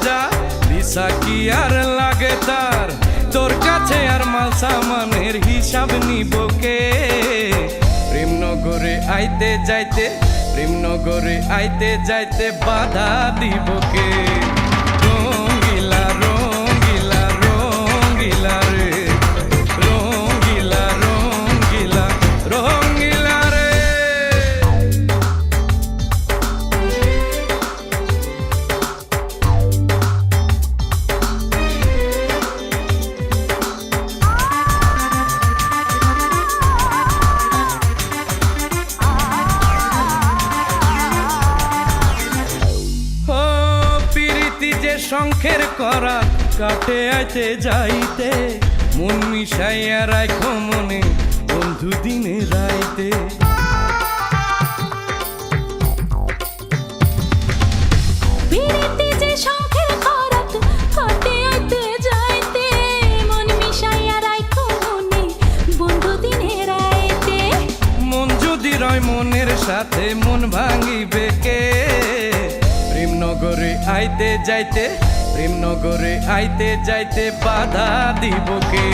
যা ভিসা কি আর লাগে তার, তোর কাছে আর মাল সামানের হিসাব নিব কে? প্রেমনগরে আইতে যাইতে, প্রেমনগরে আইতে যাইতে বাধা দিব কে? রঙ্গিলা রঙ্গিলা রঙ্গিলা রে, রঙ্গিলা রঙ্গিলা রঙ্গিলা রে। শঙ্খের করা কাটে আইতে যাইতে, মন মিশাইয়া রাখো মনে বন্ধু দিনে রাইতে। মন যদি রয় মনের সাথে মন ভাঙিবে কে? প্রেমনগরে আইতে যাইতে, প্রেমনগরে আইতে যাইতে বাধা দিব কে?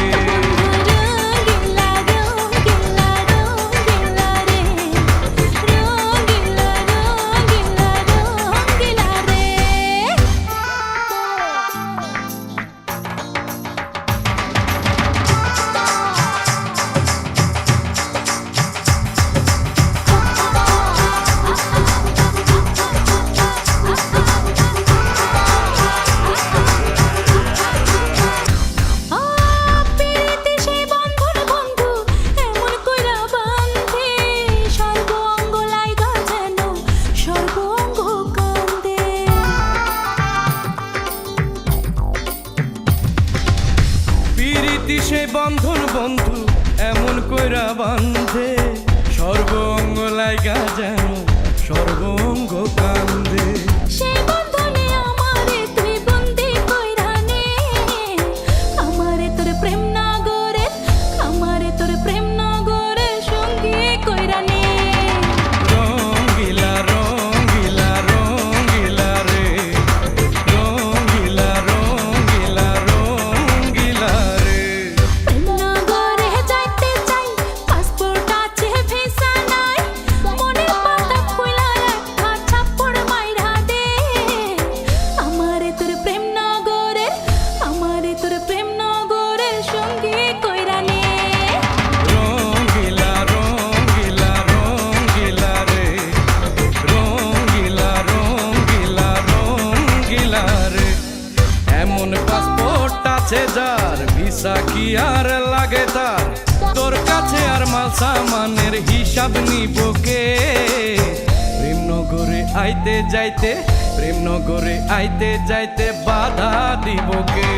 সে বন্ধন বন্ধু এমন কইরা বান্ধে, সর্ব অঙ্গ লাইগা যেন সর্ব অঙ্গ কান্দে। সেই বন্ধনে আমারে তুই বন্দি কইরা নে, আমারে তোর প্রেম নগরে, আমারে তোর প্রেম নগরে সঙ্গী কইরা নে। রঙ্গিলা রঙ্গিলা রঙ্গিলা রে, রঙ্গিলা রঙ্গিলা রঙ্গিলা রে। যার ভিসা কি আর লাগে তার, তোর কাছে আর মাল সামানের হিসাব নিব কে? প্রেমনগরে আইতে যাইতে, প্রেমনগরে আইতে যাইতে বাধা দিব কে?